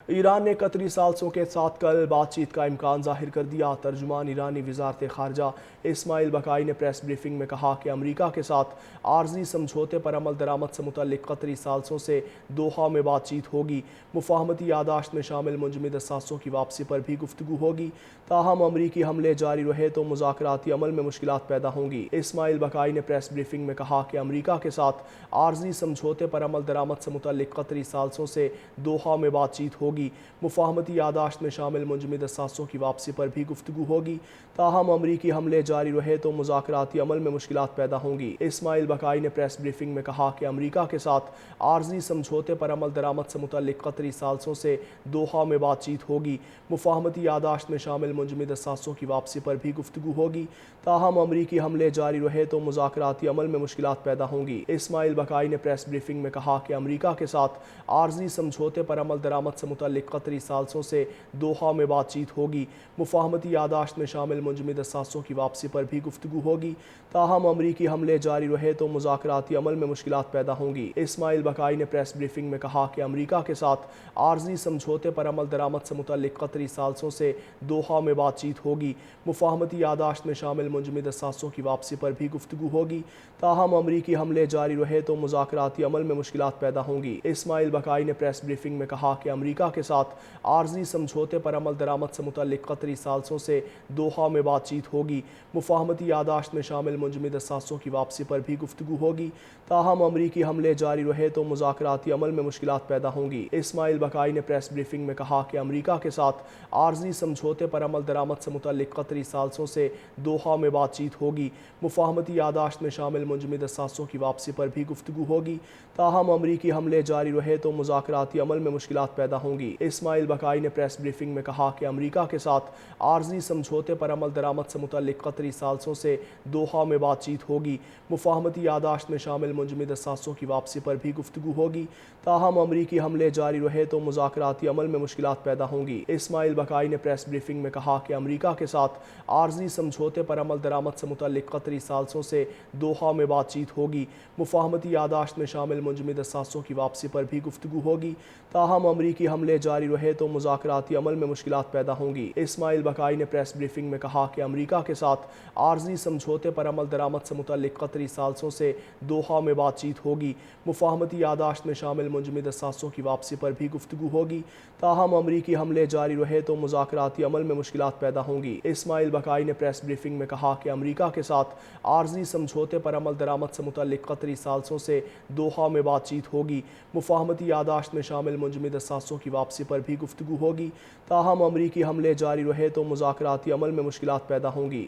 ایران نے قطری ثالثوں کے ساتھ کل بات چیت کا امکان ظاہر کر دیا۔ ترجمان ایرانی وزارت خارجہ اسماعیل بقائی نے پریس بریفنگ میں کہا کہ امریکہ کے ساتھ عارضی سمجھوتے پر عمل درآمد سے متعلق قطری ثالثوں سے دوحہ میں بات چیت ہوگی۔ مفاہمتی یادداشت میں شامل منجمد اثاثوں کی واپسی پر بھی گفتگو ہوگی۔ تاہم امریکی حملے جاری رہے تو مذاکراتی عمل میں مشکلات پیدا ہوں گی۔ اسماعیل بقائی نے پریس بریفنگ میں کہا کہ امریکہ کے ساتھ عارضی سمجھوتے پر عمل درآمد سے متعلق قطری ثالثوں سے دوحہ میں بات چیت ہوگی۔ مفاہمتی یادداشت میں شامل منجمد اثاثوں کی واپسی پر بھی گفتگو ہوگی۔ تاہم امریکی حملے جاری رہے تو مذاکراتی عمل میں مشکلات پیدا ہوں گی۔ اسماعیل بقائی نے پریس بریفنگ میں کہا کہ امریکہ کے ساتھ عارضی سمجھوتے پر عمل درآمد سے متعلق قطری ثالثوں سے دوحہ میں بات چیت ہوگی۔ مفاہمتی یادداشت میں شامل منجمد اثاثوں کی واپسی پر بھی گفتگو ہوگی۔ تاہم امریکی حملے جاری رہے تو مذاکراتی عمل میں مشکلات پیدا ہوں گی۔ اسماعیل بقائی نے پریس بریفنگ میں کہا کہ امریکہ کے ساتھ عارضی سمجھوتے پر عمل درآمد سے متعلق قطری ثالثوں سے دوحہ میں بات چیت ہوگی۔ مفاہمتی یادداشت میں شامل منجمد اثاثوں کی واپسی پر بھی گفتگو ہوگی۔ تاہم امریکی حملے جاری رہے تو مذاکراتی عمل میں مشکلات پیدا ہوں گی۔ اسماعیل بقائی نے پریس بریفنگ میں کہا کہ امریکہ کے ساتھ عارضی سمجھوتے پر عمل درآمد سے متعلق قطری ثالثوں سے دوحہ میں بات چیت ہوگی۔ مفاہمتی یادداشت میں شامل منجمد اثاثوں کی واپسی پر بھی گفتگو ہوگی۔ تاہم امریکی حملے جاری رہے تو مذاکراتی عمل میں مشکلات پیدا ہوں گی۔ اسماعیل بقائی نے پریس بریفنگ میں کہا کہ امریکہ کے ساتھ عارضی سمجھوتے پر عمل درآمد سے متعلق قطری ثالثوں سے دوحہ میں بات چیت ہوگی۔ مفاہمتی یادداشت میں شامل منجمد اثاثوں کی واپسی پر بھی گفتگو ہوگی۔ تاہم امریکی حملے جاری رہے تو مذاکراتی عمل میں مشکلات پیدا ہوں گی۔ اسماعیل بقائی نے پریس بریفنگ میں کہا کہ امریکہ کے ساتھ عارضی سمجھوتے پر عمل درآمد سے متعلق قطری ثالثوں سے دوحہ میں بات چیت ہوگی۔ مفاہمتی یادداشت میں شامل منجمد اثاثوں کی واپسی پر بھی گفتگو ہوگی۔ تاہم امریکی حملے جاری رہے تو مذاکراتی عمل میں مشکلات پیدا ہوں گی۔ اسماعیل بقائی نے پریس بریفنگ میں کہا کہ امریکہ کے ساتھ عارضی سمجھوتے پر عمل درآمد سے متعلق قطری ثالثوں سے دوحہ میں بات چیت ہوگی۔ مفاہمتی یادداشت میں شامل منجمد اثاثوں کی واپسی پر بھی گفتگو ہوگی۔ تاہم امریکی حملے جاری رہے تو مذاکراتی عمل میں مشکلات پیدا ہوں گی۔ اسماعیل بقائی نے پریس بریفنگ میں کہا کہ امریکہ کے ساتھ عارضی سمجھوتے پر عمل درآمد سے متعلق قطری ثالثوں سے دوحہ میں بات چیت ہوگی۔ مفاہمتی یادداشت میں شامل منجمد اثاثوں کی واپسی پر بھی گفتگو ہوگی۔ تاہم امریکی حملے جاری رہے تو مذاکراتی عمل میں مشکلات پیدا ہوں گی۔ اسماعیل بقائی نے پریس بریفنگ میں کہا کہ امریکہ کے ساتھ عارضی سمجھوتے پر عمل درآمد سے متعلق قطری ثالثوں سے دوحہ میں بات چیت ہوگی۔ مفاہمتی یادداشت میں شامل منجمد اثاثوں کی واپسی پر بھی گفتگو ہوگی۔ تاہم امریکی حملے جاری رہے تو مذاکراتی عمل میں مشکلات پیدا ہوں گی۔ اسماعیل بقائی نے پریس بریفنگ میں کہا کہ امریکہ کے ساتھ عارضی سمجھوتے پر عمل درآمد سے متعلق قطری ثالثوں سے دوحہ میں بات چیت ہوگی۔ مفاہمتی یادداشت میں شامل منجمد اثاثوں کی واپسی پر بھی گفتگو ہوگی۔ تاہم امریکی حملے جاری رہے تو مذاکراتی عمل میں مشکلات پیدا ہوں گی۔